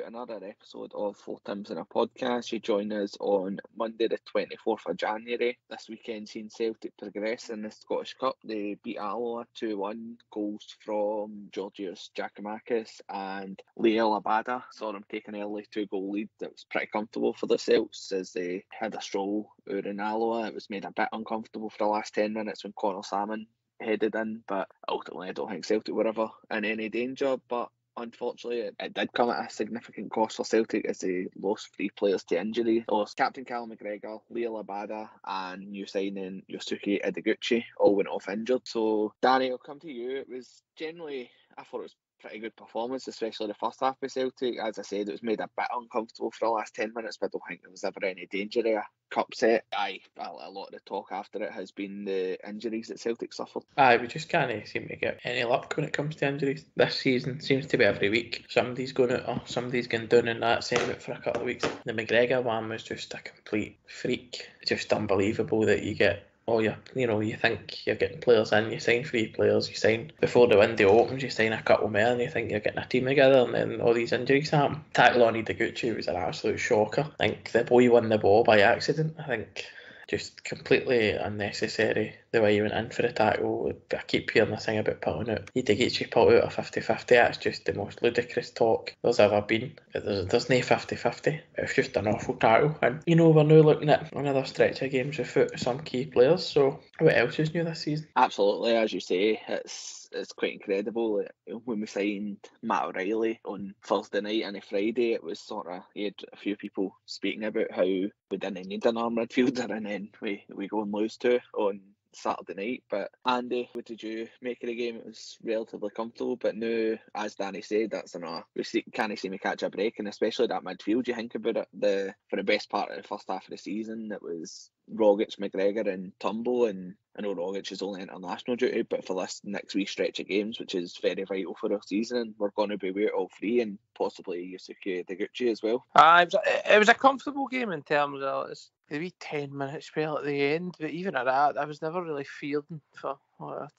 to another episode of 4Tims in a Podcast. You join us on Monday the 24th of January. This weekend seen Celtic progress in the Scottish Cup. They beat Alloa 2-1, goals from Georgios Giacomakis and Leo Labada. Saw them take an early 2-goal lead that was pretty comfortable for the Celts as they had a stroll out in Alloa. It was made a bit uncomfortable for the last 10 minutes when Connor Salmon headed in, but ultimately I don't think Celtic were ever in any danger. But unfortunately, it did come at a significant cost for Celtic as they lost 3 players to injury. They lost Captain Callum McGregor, Leo Labada and new signing Yosuke Ideguchi, all went off injured. So Danny, I'll come to you. It was generally, I thought it was pretty good performance, especially the first half of Celtic. As I said, it was made a bit uncomfortable for the last 10 minutes, but I don't think there was ever any danger there. Cup set, a lot of the talk after it has been the injuries that Celtic suffered. We just can't seem to get any luck when it comes to injuries. This season seems to be every week somebody's going out or somebody's going down in that same out for a couple of weeks. The McGregor one was just a complete freak. Just unbelievable that you get you think you're getting players in, you sign 3 players, you sign before the window opens, you sign a couple more and you think you're getting a team together, and then all these injuries happen. Tackle on Ideguchi was an absolute shocker. I think the boy won the ball by accident. I think just completely unnecessary the way he went in for the tackle. I keep hearing this thing about pulling out. Ideguchi pulled out a 50-50. That's just the most ludicrous talk there's ever been. There's no 50-50. It's just an awful tackle. And we're now looking at another stretch of games without some key players. So what else is new this season? Absolutely, as you say, it's quite incredible. When we signed Matt O'Reilly on Thursday night and a Friday, it was sort of, you had a few people speaking about how we didn't need an arm midfielder, and then we go and lose 2 on Saturday night. But Andy, what did you make of the game? It was relatively comfortable, but now, as Danny said, that's we can't seem to catch a break, and especially that midfield. You think about it, for the best part of the first half of the season, it was Rogic, McGregor and Turnbull, and I know Rogic is only international duty, but for this next wee stretch of games, which is very vital for our season, we're going to be without all 3 and possibly Yosuke Ideguchi as well. It was a comfortable game in terms of the wee 10-minute spell at the end, but even at that, I was never really fearing for.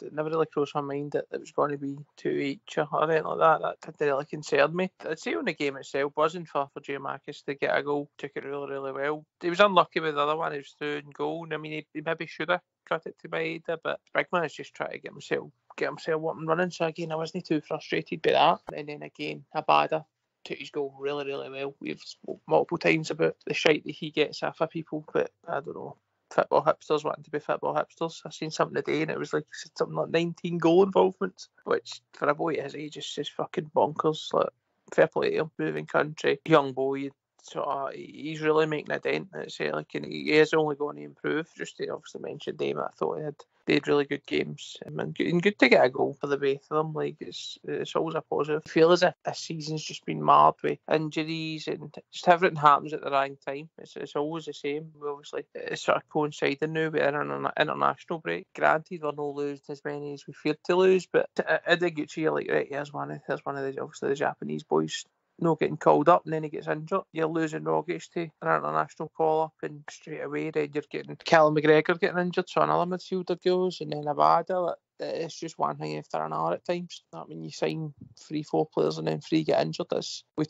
It never really crossed my mind that it was going to be 2 each or anything like that. That didn't really concern me. I'd say on the game itself, wasn't for Giacomakis to get a goal, took it really, really well. He was unlucky with the other one, he was through in goal. I mean, he maybe should have cut it to Maeda, but Brigman is just trying to get himself up and running. So again, I wasn't too frustrated by that. And then again, Abada took his goal really, really well. We've spoke multiple times about the shite that he gets off of people, but I don't know. Football hipsters wanting to be football hipsters. I seen something today and it was like something like 19 goal involvements, which for a boy at his age is just fucking bonkers. Like, fair play to him, moving country, young boy. So he's really making a dent at Celtic, and he is only going to improve. Just to obviously mention Dame, I thought they had really good games, and good to get a goal for the both of them. Like it's always a positive. I feel as if this season's just been marred with injuries and just everything happens at the wrong time. It's always the same. Obviously, it's sort of coinciding now with an international break. Granted, we're not losing as many as we feared to lose, but Ideguchi, you're like, right, here's one of the obviously the Japanese boys not getting called up, and then he gets injured. You're losing Rogic to an international call-up, and straight away then you're getting Callum McGregor getting injured, so another midfielder goes, and then Abada. It's just one thing after another at times. I mean, you sign 3-4 players and then 3 get injured. That's with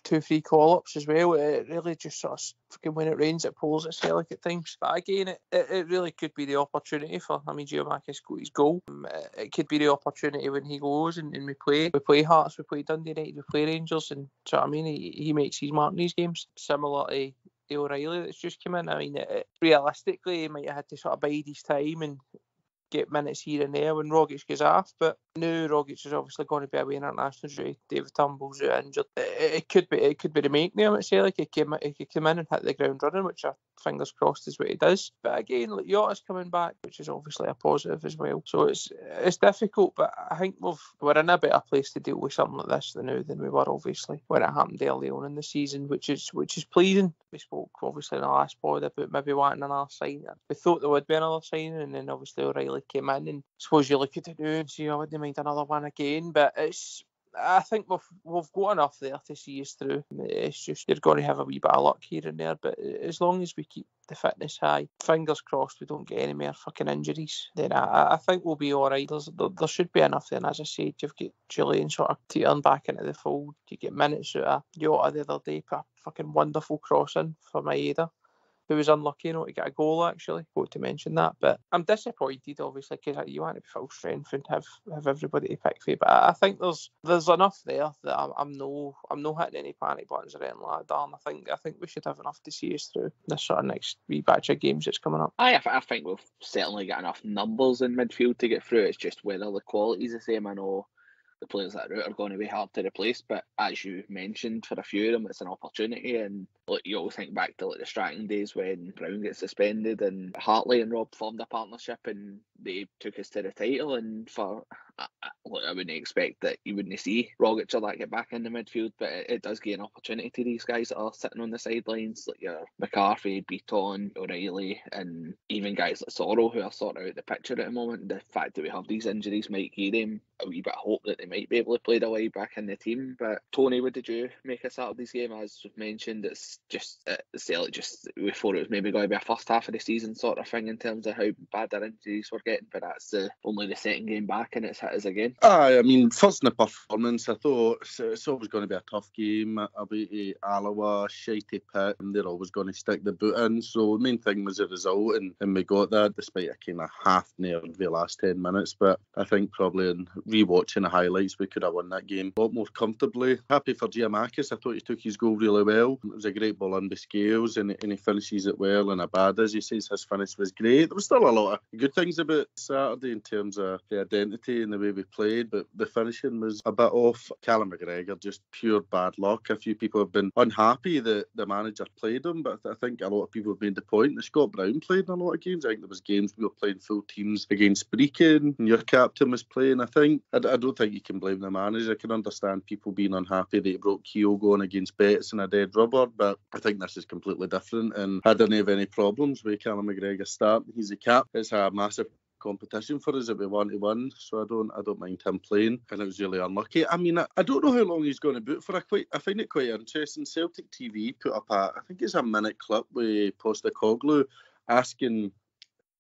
2-3 call-ups as well. It really just sort of fucking, when it rains, it pours at Celtic at times. But again, it really could be the opportunity for, Giacomakis got his goal. It could be the opportunity when he goes and we play Hearts, we play Dundee United, we play Rangers, and so he makes his mark in these games. Similar to the O'Reilly that's just come in. I mean, realistically, he might have had to sort of bide his time and get minutes here and there when Rogic goes off, but now Rogic is obviously going to be away in international duty. David Turnbull's injured. It could be the making of him at Celtic. He could come in and hit the ground running, which I fingers crossed is what he does. But again, like, Yota's coming back, which is obviously a positive as well. So it's difficult, but I think we're in a better place to deal with something like this now than we were obviously when it happened early on in the season, which is pleasing. We spoke obviously in the last pod about maybe wanting another signing. We thought there would be another signing, and then obviously O'Reilly came in, and I suppose you look at it now and see, I wouldn't mind another one again, but I think we've got enough there to see us through. It's just you're going to have a wee bit of luck here and there, but as long as we keep the fitness high, fingers crossed we don't get any more fucking injuries, then I think we'll be all right. There should be enough there, and as I said, you've got Julian sort of teetering back into the fold. You get minutes out of Jota the other day, put a fucking wonderful crossing for Maeda, who was unlucky to get a goal, actually. Got to mention that. But I'm disappointed, obviously, because you want to be full strength and have everybody to pick for. But I think there's enough there that I'm no hitting any panic buttons or anything like that, Darren. I think we should have enough to see us through this sort of next wee batch of games that's coming up. I think we've certainly got enough numbers in midfield to get through. It's just whether the quality's the same. I know the players that are out are going to be hard to replace, but as you mentioned, for a few of them, it's an opportunity. And look, you always think back to the striking days when Brown gets suspended and Hartley and Rob formed a partnership and they took us to the title. And I wouldn't expect that you wouldn't see Rogic or that get back in the midfield, but it does give an opportunity to these guys that are sitting on the sidelines, like your McCarthy, Beaton, O'Reilly, and even guys like Sorrell, who are sort of out the picture at the moment. The fact that we have these injuries might give them a wee bit of hope that they might be able to play their way back in the team. But Tony, what did you make of Saturday's game? As we've mentioned, it's just Celtic just we thought it was maybe going to be a first half of the season sort of thing in terms of how bad their injuries were getting, but that's only the second game back and it's hit us again. I mean, first in the performance, I thought it's always going to be a tough game. Away to Alloa, shitey pit, and they're always going to stick the boot in. So the main thing was the result, and we got that despite a kind of half-nerve the last 10 minutes. But I think probably in rewatching the highlights, we could have won that game a lot more comfortably. Happy for Giamakis. I thought he took his goal really well. It was a great ball under scales, and he finishes it well. And Abad, as he says, his finish was great. There was still a lot of good things about Saturday in terms of the identity and the way we played, but the finishing was a bit off. Callum McGregor, just pure bad luck. A few people have been unhappy that the manager played him, but I think a lot of people have made the point that Scott Brown played in a lot of games. I think there was games we were playing full teams against Brecon, and your captain was playing. I don't think you can blame the manager. I can understand people being unhappy that he brought Kyogo on against Betts and a dead rubber, but I think this is completely different, and I didn't have any problems with Callum McGregor starting. He's the cap. It's a massive competition for us that we want to win, so I don't mind him playing, and it was really unlucky. I mean, I don't know how long he's going to boot for. I find it quite interesting. Celtic TV put up I think it's a minute clip with Postecoglou asking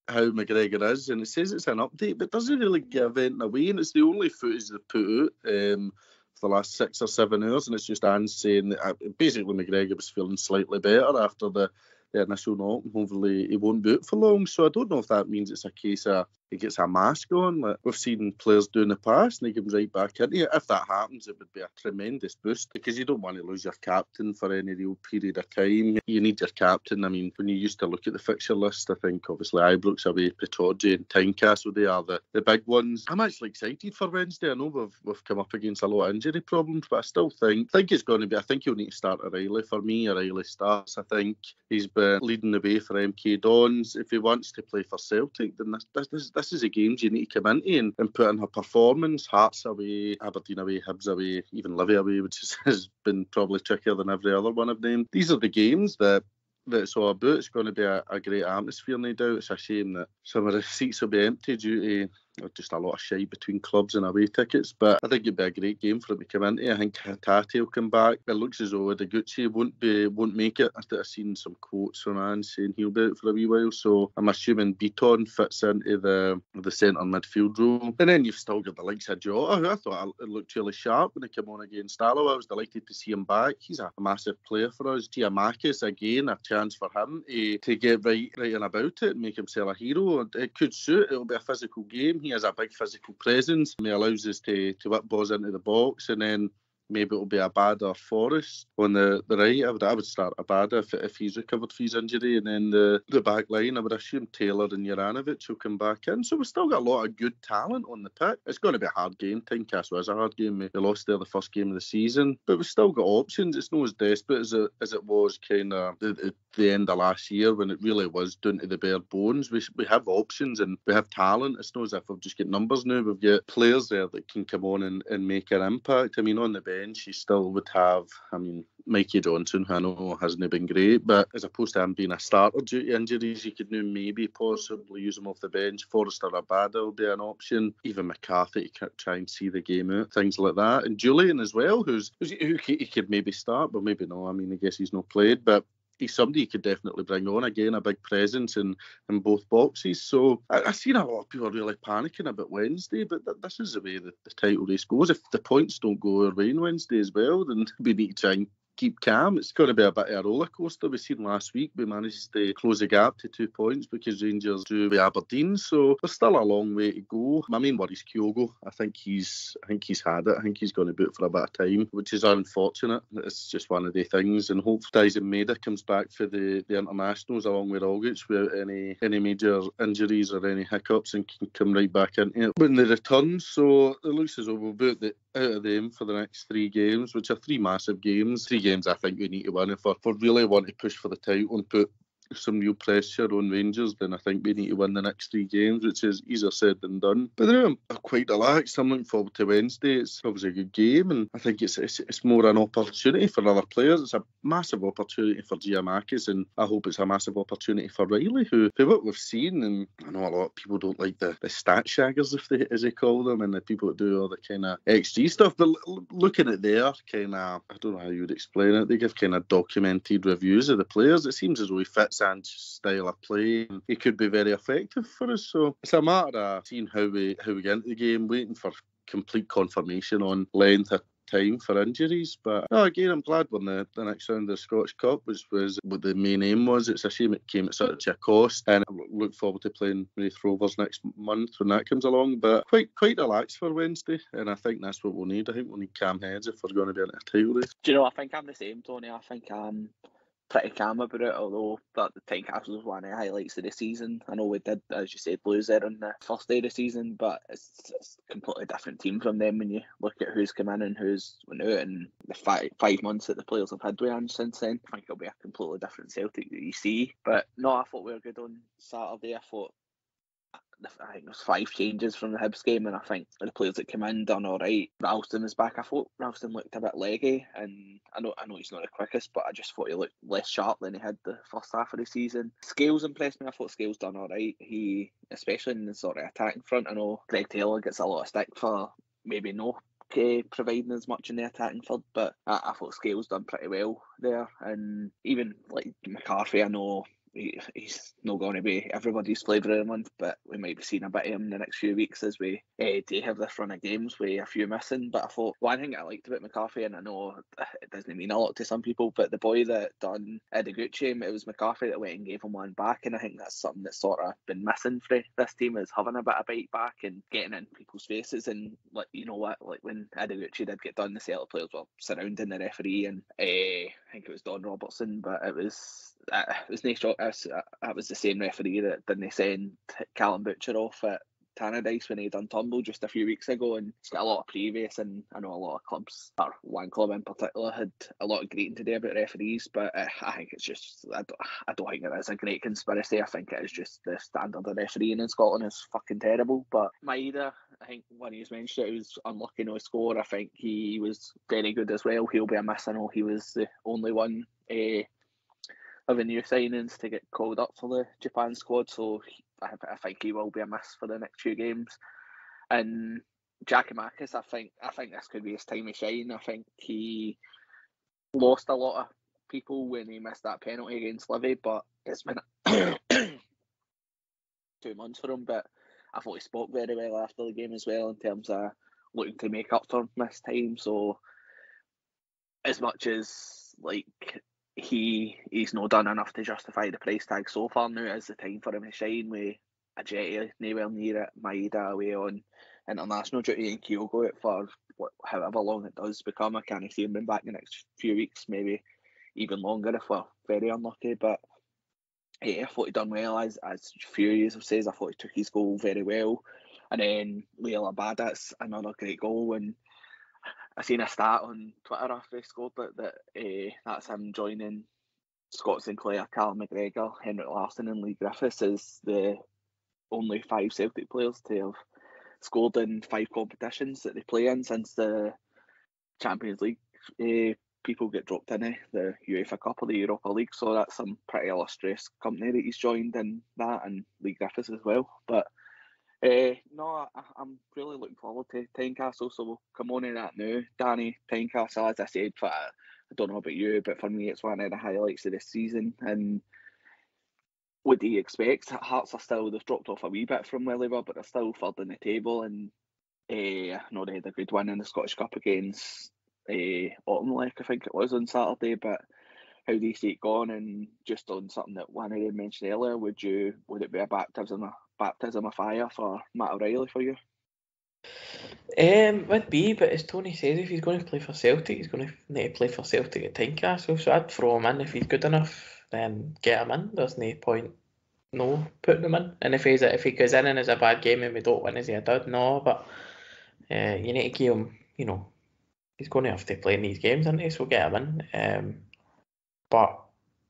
how McGregor is, and it says it's an update, but doesn't really give anything away, and it's the only footage they've put out for the last 6 or 7 hours, and it's just Anne saying that basically McGregor was feeling slightly better after the initial knock. Hopefully he won't boot for long, so I don't know if that means it's a case of he gets a mask on like we've seen players do in the past and he comes right back into it. If that happens, it would be a tremendous boost, because you don't want to lose your captain for any real period of time. You need your captain. I mean, when you used to look at the fixture list, I think obviously Ibrox away, Pittodrie and Tynecastle, they are the big ones. I'm actually excited for Wednesday. I know we've come up against a lot of injury problems, but I still think it's going to be, I think he'll need to start O'Reilly. For me, O'Reilly starts. I think he's been leading the way for MK Dons. If he wants to play for Celtic, then this is the games you need to come into and put in her performance. Hearts away, Aberdeen away, Hibs away, even Livy away, which has been probably trickier than every other one of them. These are the games that it's all about. It's going to be a great atmosphere, no doubt. It's a shame that some of the seats will be empty due to just a lot of shite between clubs and away tickets, but I think it'd be a great game for him to come into. I think Hatate will come back. It looks as though Degucci won't make it. I've seen some quotes from Anne saying he'll be out for a wee while, so I'm assuming Beaton fits into the centre midfield role. And then you've still got the likes of Jota, who I thought it looked really sharp when he came on against Alloa. I was delighted to see him back. He's a massive player for us. Giamakis, again, a chance for him to get right and about it and make himself a hero. It could suit. It'll be a physical game. He has a big physical presence. He allows us to whip balls into the box, and then maybe it'll be Abada or Forrest on the right. I would start Abada if he's recovered from his injury, and then the back line, I would assume Taylor and Juranovic will come back in. So we've still got a lot of good talent on the pitch. It's going to be a hard game. Tynecastle is a hard game. We lost there the first game of the season, but we've still got options. It's not as desperate as it was kind of the end of last year when it really was down to the bare bones. We have options and we have talent. It's not as if we've just got numbers now. We've got players there that can come on and make an impact. I mean, on the bench, bench, you still would have, I mean, Mikey Johnson, who I know hasn't been great, but as opposed to him being a starter due to injuries, you could now maybe possibly use him off the bench. Forrester Abada will be an option. Even McCarthy to try and see the game out, things like that. And Julian as well, who he could maybe start, but maybe no. I mean, I guess he's not played, but he's somebody you could definitely bring on. Again, a big presence in both boxes. So I've seen a lot of people really panicking about Wednesday, but this is the way the title race goes. If the points don't go our way on Wednesday as well, then we need to try and keep calm. It's going to be a bit of a roller coaster. We seen last week we managed to close the gap to 2 points because Rangers drew with Aberdeen, so there's still a long way to go. My main worry is Kyogo. I think he's had it. I think he's going to boot for a bit of time, which is unfortunate. It's just one of the things, and hopefully Dyson Maeda comes back for the internationals along with Rogic without any major injuries or any hiccups and can come right back into it when they return. So it looks as though we'll boot out of them for the next 3 games, which are 3 massive games. 3 games I think we need to win if we really want to push for the title and put some real pressure on Rangers. Then I think we need to win the next 3 games, which is easier said than done. But anyway, I'm quite relaxed. I'm looking forward to Wednesday. It's obviously a good game, and I think it's more an opportunity for other players. It's a massive opportunity for Giamakis, and I hope it's a massive opportunity for Riley, who what we've seen, and I know a lot of people don't like the stat shaggers, as they call them, and the people that do all the kind of XG stuff, but looking at their kind of, I don't know how you would explain it, they give kind of documented reviews of the players. It seems as though he fits Sanchez's style of play, and he could be very effective for us. So it's a matter of seeing how we get into the game, waiting for complete confirmation on length of time for injuries. But no, again, I'm glad when the next round of the Scottish Cup, which was what the main aim was. It's a shame it came at such a cost, and I look forward to playing Wraith Rovers next month when that comes along. But quite relaxed for Wednesday, and I think that's what we'll need. I think we'll need calm heads if we're going to be in a title race. Do you know, I think I'm the same, Tony. I think I'm pretty calm about it, although that the time capsule was one of the highlights of the season. I know we did, as you said, lose there on the first day of the season, but it's a completely different team from them when you look at who's come in and who's went out, and the 5 months that the players have had with him since then. I think it'll be a completely different Celtic that you see. But no, I thought we were good on Saturday. I think there was 5 changes from the Hibs game, and I think the players that came in done all right. Ralston was back. I thought Ralston looked a bit leggy, and I know he's not the quickest, but I just thought he looked less sharp than he had the first half of the season. Scales impressed me. I thought Scales done all right. He, especially in the sort of attacking front, I know Greg Taylor gets a lot of stick for maybe no providing as much in the attacking third, but I thought Scales done pretty well there. And even like McCarthy, I know he's not going to be everybody's flavour of the month, but we might be seeing a bit of him in the next few weeks as we do have this run of games with a few missing. But I thought one thing I liked about McCarthy, and I know it doesn't mean a lot to some people, but the boy that done Ideguchi, it was McCarthy that went and gave him one back, and I think that's something that's sort of been missing for this team, is having a bit of bite back and getting in people's faces. And like, you know what, like when Ideguchi did get done, the Celtic players were surrounding the referee, and I think it was Don Robertson, but it was nice. That was the same referee that didn't send Callum Butcher off at Tannadice when he done Turnbull just a few weeks ago, and it's got a lot of previous, and I know a lot of clubs, or one club in particular, had a lot of greeting today about referees, but I think it's just, I don't think it is a great conspiracy. I think it is just the standard of refereeing in Scotland is fucking terrible. But Maeda, I think when he's mentioned it, he was unlucky no score. I think he was very good as well. He'll be a miss. I know he was the only one of the new signings to get called up for the Japan squad, so I think he will be a miss for the next few games. And Giacomakis, I think this could be his time to shine. I think he lost a lot of people when he missed that penalty against Livy, but it's been 2 months for him. But I thought he spoke very well after the game as well in terms of looking to make up for missed time. So as much as like he's not done enough to justify the price tag so far, now is the time for him to shine with a Jetty nowhere near it, Maeda away on international duty, and Kyogo out for however long it does become. I can't see him being back in the next few weeks, maybe even longer if we're very unlucky. But yeah, I thought he done well, as few years have said. I thought he took his goal very well. And then Leila Badit's another great goal, and I seen a stat on Twitter after he scored that that's him joining Scott Sinclair, Callum McGregor, Henrik Larsson and Lee Griffiths as the only 5 Celtic players to have scored in 5 competitions that they play in since the Champions League people get dropped in the UEFA Cup or the Europa League, so that's some pretty illustrious company that he's joined in that, and Lee Griffiths as well. But no, I'm really looking forward to Tynecastle, so we'll come on to that now. Danny, Tynecastle, as I said, I don't know about you, but for me it's one of the highlights of this season. And what do you expect? Hearts are still, they've dropped off a wee bit from where they were, but they're still third in the table. And I know they had a good win in the Scottish Cup against Autumnlake, I think it was, on Saturday. But how do you see it going? And just on something that one of you mentioned earlier, would it be a baptism of fire for Matt O'Reilly for you? Would be, but as Tony says, if he's going to play for Celtic, he's going to need to play for Celtic at Tynecastle. So I'd throw him in. If he's good enough, then get him in. There's no point putting him in. And if he goes in and it's a bad game and we don't win, is he a dud? No, but you need to give him, he's going to have to play in these games, isn't he? So get him in. But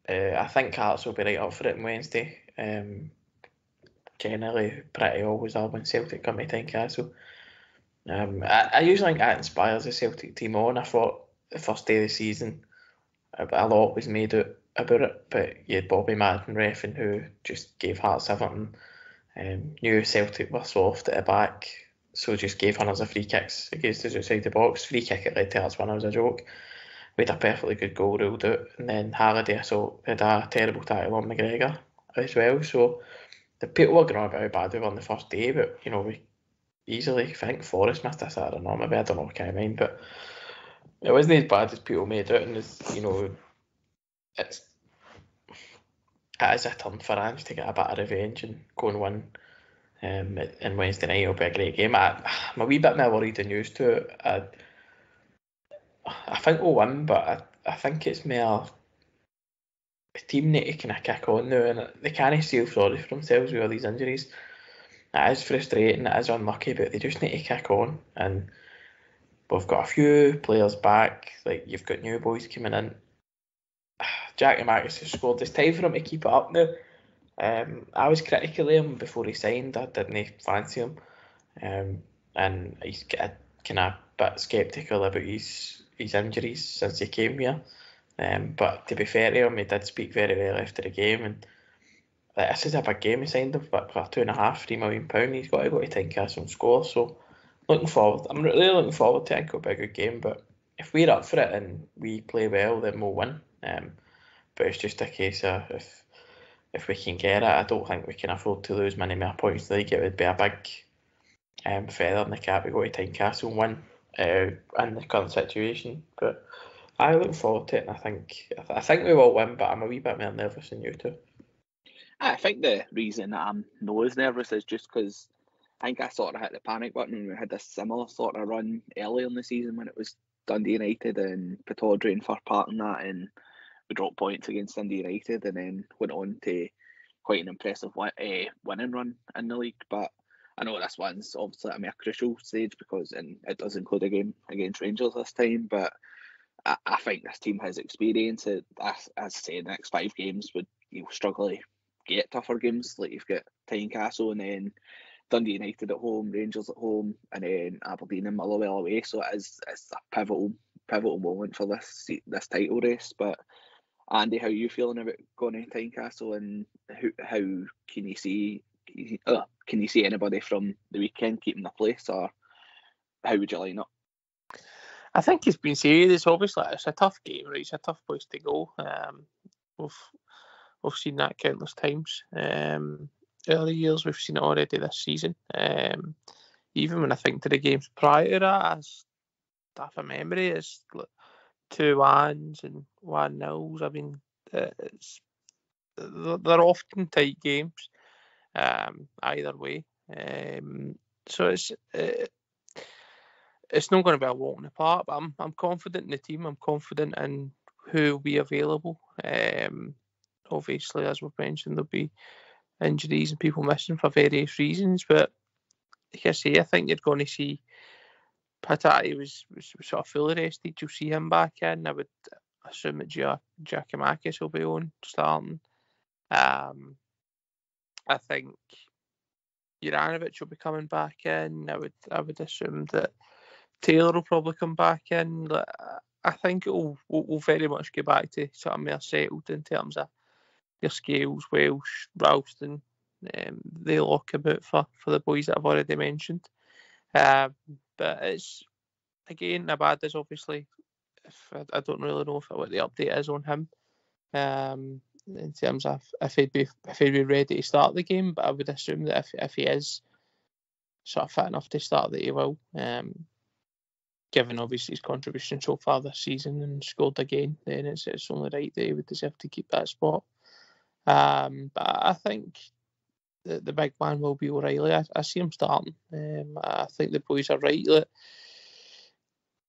I think Hearts will be right up for it on Wednesday. Generally, pretty always are when Celtic come to Tynecastle. I usually think that inspires the Celtic team on. I thought the first day of the season a lot was made out about it, but you had Bobby Madden reffing, who just gave Hearts everything. Knew Celtic were soft at the back, so just gave Hunters a free kicks against us outside the box. Free kick at led to Hearts winner was a joke. We had a perfectly good goal ruled out, and then Halliday had a terrible tackle on McGregor as well. So the people were going on about how bad we were on the first day, but we easily, I think Forrest missed a Saturday, or maybe, I don't know, can't mind, but it wasn't as bad as people made it, and it is a turn for Ange to get a bit of revenge and go and win. And Wednesday night will be a great game. I'm a wee bit more worried than used to. I think we'll win, but I think it's more the team need to kind of kick on now, and they can't feel sorry for themselves with all these injuries. It is frustrating, it is unlucky, but they just need to kick on. And we've got a few players back, like you've got new boys coming in. Jackie Marcus has scored. It's time for him to keep it up now. I was critical of him before he signed. I didn't fancy him. And he's got kind of bit sceptical about his injuries since he came here. But to be fair to him, he did speak very well after the game. And this is a big game. He signed him for £2.5-3 million. He's got to go to Tynecastle and score. So looking forward. I'm really looking forward to it. It'll be a good game. But if we're up for it and we play well, then we'll win. But it's just a case of if we can get it, I don't think we can afford to lose many more points in the league. It would be a big feather in the cap to go to Tynecastle and win in the current situation. But I look forward to it, and I think we will win, but I'm a wee bit more nervous than you two. I think the reason that I'm not as nervous is just because I think I sort of hit the panic button when we had a similar sort of run earlier in the season when it was Dundee United and Pittodrie and Fir Park and that, and we dropped points against Dundee United and then went on to quite an impressive winning run in the league. But I know this one's obviously a more crucial stage because it does include a game against Rangers this time, but I think this team has experience. As I say, the next 5 games you'll struggle to get tougher games. Like you've got Tynecastle and then Dundee United at home, Rangers at home, and then Aberdeen and Motherwell away. So it's a pivotal moment for this title race. But Andy, how are you feeling about going to Tynecastle, and how can you see anybody from the weekend keeping their place, or how would you line up? I think it's been said. It's obviously it's a tough game, right? It's a tough place to go. We've seen that countless times. Early years, we've seen it already this season. Even when I think to the games prior to that, as stuff of memory, it's like 2-1s and 1-0s. I mean, they're often tight games, either way. So it's not going to be a walk in the park, but I'm confident in the team. I'm confident in who will be available. Obviously, as we've mentioned, there'll be injuries and people missing for various reasons. But like I say, I think you're going to see Patati was sort of fully rested. You'll see him back in. I would assume that Giacomakis will be on starting. I think Juranovic will be coming back in. I would assume that Taylor will probably come back in. I think we'll very much get back to something more settled in terms of your Scales, Welsh, Ralston, the lockabout for the boys that I've already mentioned. But it's, again, Abad is obviously, I don't really know what the update is on him. In terms of if he'd be ready to start the game, but I would assume that if he is sort of fit enough to start, that he will. Given obviously his contribution so far this season and scored again, then it's only right that he would deserve to keep that spot. But I think the big man will be O'Reilly. I see him starting. I think the boys are right. Like,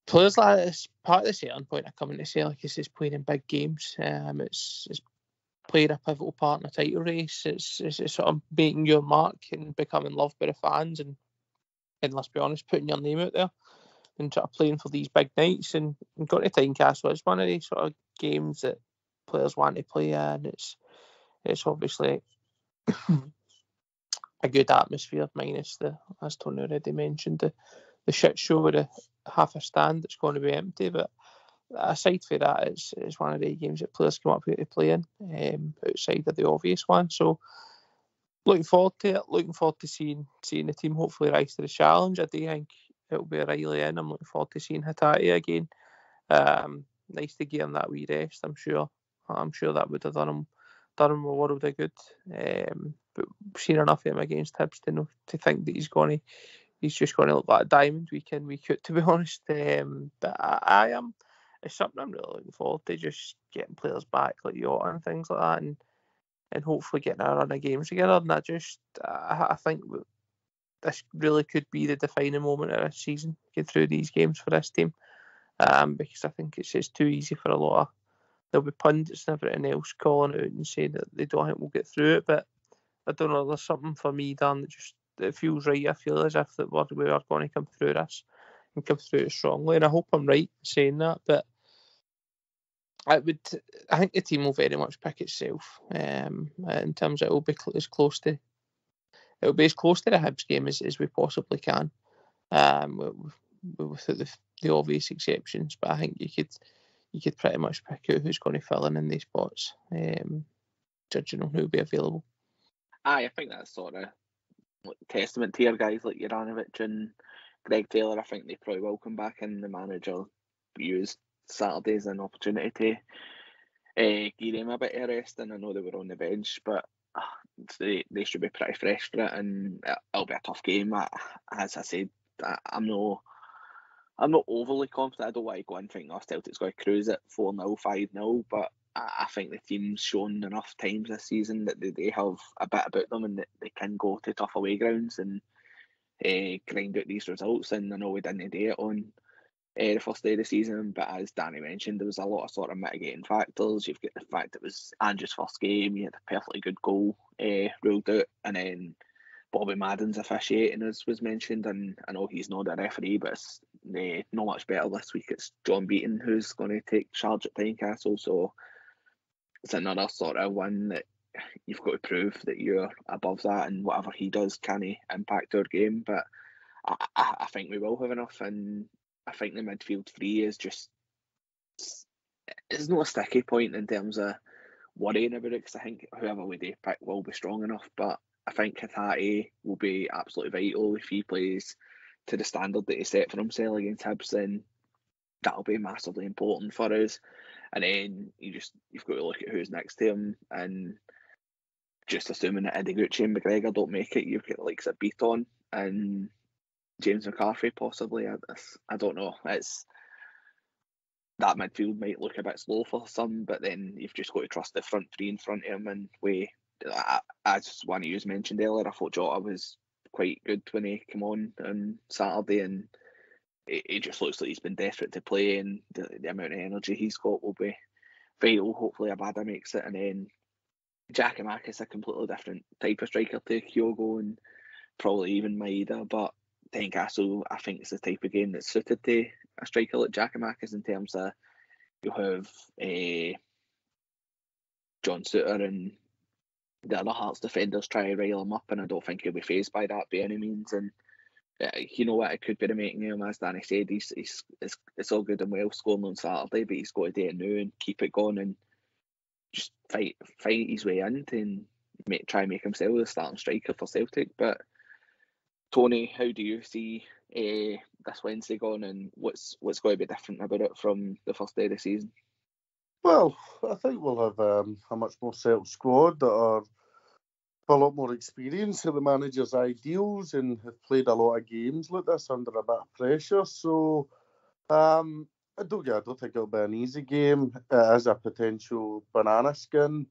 players like this, part of the selling point I come in to say, like, is playing in big games. It's playing a pivotal part in a title race. It's sort of making your mark and becoming loved by the fans, and let's be honest, putting your name out there and sort of playing for these big nights. And going to Tynecastle, it's one of these sort of games that players want to play in. It's obviously a good atmosphere, minus as Tony already mentioned, the shit show with the half a stand that's going to be empty. But aside from that, it's one of the games that players come up here to play in, outside of the obvious one. So looking forward to it. Looking forward to seeing the team hopefully rise to the challenge. I do think it'll be O'Reilly in. I'm looking forward to seeing Hatate again. Nice to give him that wee rest. I'm sure that would have done him a world of good. But we've seen enough of him against Hibs to think that he's just going to look like a diamond week in, week out, to be honest. But I am. It's something I'm really looking forward to, just getting players back like Jota and things like that, and hopefully getting a run of games together. And I think this really could be the defining moment of this season, get through these games for this team. Because I think it's too easy for a lot of, there'll be pundits and everything else calling it out and saying that they don't think we'll get through it. But I don't know, there's something for me, Dan, that feels right. I feel as if that we are going to come through this and come through it strongly. And I hope I'm right in saying that. But I think the team will very much pick itself. In terms of it'll be as close to the Hibs game as we possibly can. Without the obvious exceptions, but I think you could pretty much pick out who's going to fill in these spots, judging on who will be available. I think that's sort of testament to your guys like Juranovic and Greg Taylor. I think they probably will come back in. The manager used Saturday as an opportunity to give them a bit of rest, and I know they were on the bench, but they should be pretty fresh for it, and it'll be a tough game. As I said, I'm not overly confident. I don't want to go and think Celtic's going to cruise it 4-0, 5-0, but I think the team's shown enough times this season that they have a bit about them, and that they can go to tough away grounds and grind out these results. And I know we didn't do it on the first day of the season, but as Danny mentioned, there was a lot of sort of mitigating factors. You've got the fact it was Andrew's first game, you had a perfectly good goal ruled out, and then Bobby Madden's officiating, as was mentioned, and I know he's not a referee, but it's not much better this week. It's John Beaton who's going to take charge at Tynecastle, so it's another sort of one that you've got to prove that you're above that, and whatever he does can impact our game. But I think we will have enough, and I think the midfield three is just, it's not a sticky point in terms of worrying about it, because I think whoever we do pick will be strong enough. But I think Hatate will be absolutely vital if he plays to the standard that he set for himself against Hibs. Then that'll be massively important for us. And then you've got to look at who's next to him, and just assuming that Idiguchi and McGregor don't make it, you've got the likes of Beaton and James McCarthy possibly. I don't know. It's that midfield might look a bit slow for some, but then you've just got to trust the front three in front of him. And as one of you mentioned earlier, I thought Jota was quite good when he came on Saturday, and he just looks like he's been desperate to play, and the amount of energy he's got will be vital. Hopefully Abada makes it. And then Giakoumakis, a completely different type of striker to Kyogo and probably even Maeda, but Tynecastle, I think it's the type of game that's suited to a striker like Giakoumakis, in terms of you'll have John Suter and the other Hearts defenders try to rile him up, and I don't think he'll be fazed by that by any means. And you know what, it could be the making of him, as Danny said. It's all good and well scoring on Saturday, but he's got to do it now and keep it going and just fight his way in and try and make himself the starting striker for Celtic. But Tony, how do you see this Wednesday going, and what's going to be different about it from the first day of the season? Well, I think we'll have a much more settled squad that are a lot more experienced in the manager's ideals and have played a lot of games like this under a bit of pressure. So I don't think it'll be an easy game. It is a potential banana skin.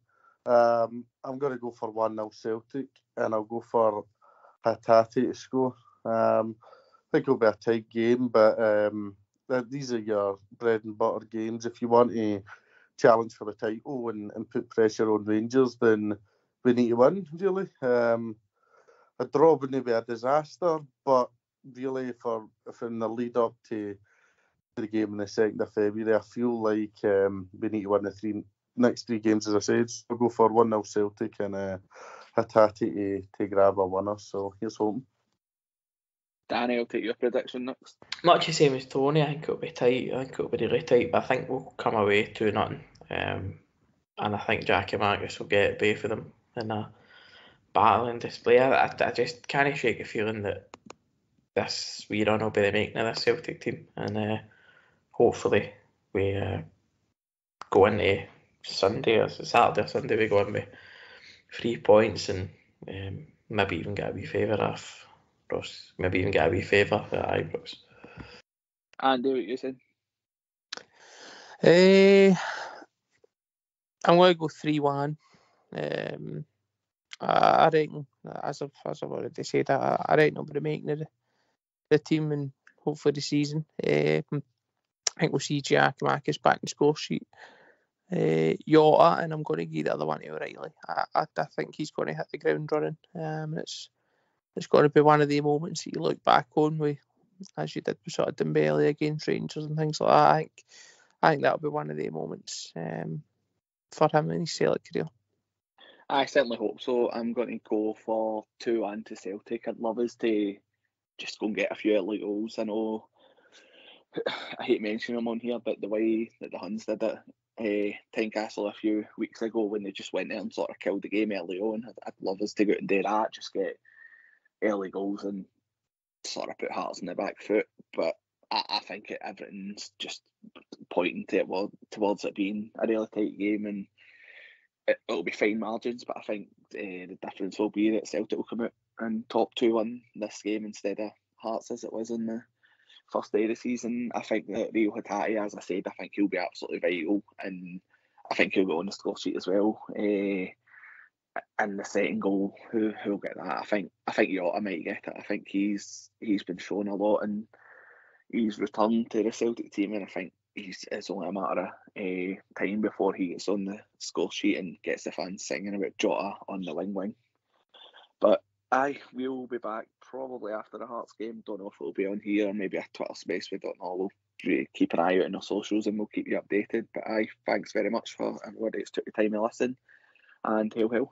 I'm going to go for 1-0 Celtic, and I'll go for Hatate to score. I think it'll be a tight game, but these are your bread and butter games. If you want to challenge for the title and put pressure on Rangers, then we need to win, really. A draw wouldn't be a disaster, but really, if in the lead up to the game on the 2nd of February, I feel like we need to win the next three games, as I said. So I'll go for 1-0 Celtic and Hatate to grab a winner. So here's hoping. Danny, I'll take your prediction next. Much the same as Tony. I think it'll be tight. I think it'll be really tight, but I think we'll come away 2-0. And I think Jackie Marcus will get both of them in a battling display. I just can't shake the feeling that this wee run will be the making of this Celtic team, and hopefully we go into Sunday or Saturday or Sunday, we go in with 3 points and maybe even get a wee favour off Ross. Maybe even get a wee favour at Ibrox. Andy, what you saying? I'm going to go 3-1. I reckon, as I've already said, I reckon it'll be the making of the team and hopefully the season. I think we'll see Giacomakis back in the score sheet. Jota, and I'm going to give the other one to O'Reilly. I think he's going to hit the ground running. It's going to be one of the moments that you look back on with, as you did with sort of Dembele against Rangers and things like that. I think that'll be one of the moments for him in his Celtic career. I certainly hope so. I'm going to go for 2-1 to Celtic. I'd love us to just go and get a few early goals. I know I hate mentioning them on here, but the way that the Huns did it, Tynecastle a few weeks ago when they just went there and sort of killed the game early on, I'd love us to go out and do that, just get early goals and sort of put Hearts on the back foot. But I think everything's just pointing towards it being a really tight game, and it'll be fine margins, but I think the difference will be that Celtic will come out and top 2-1 this game instead of Hearts as it was in the first day of the season. I think that Rio Hatate, as I said, I think he'll be absolutely vital, and I think he'll go on the score sheet as well. And the second goal, who'll get that? I think Jota might get it. I think he's been shown a lot, and he's returned to the Celtic team, and I think it's only a matter of time before he gets on the score sheet and gets the fans singing about Jota on the wing. But we'll be back probably after the Hearts game. Don't know if it'll be on here or maybe a Twitter space. We don't know. We'll keep an eye out on our socials and we'll keep you updated. But thanks very much for everybody that's took the time to listen. And hail.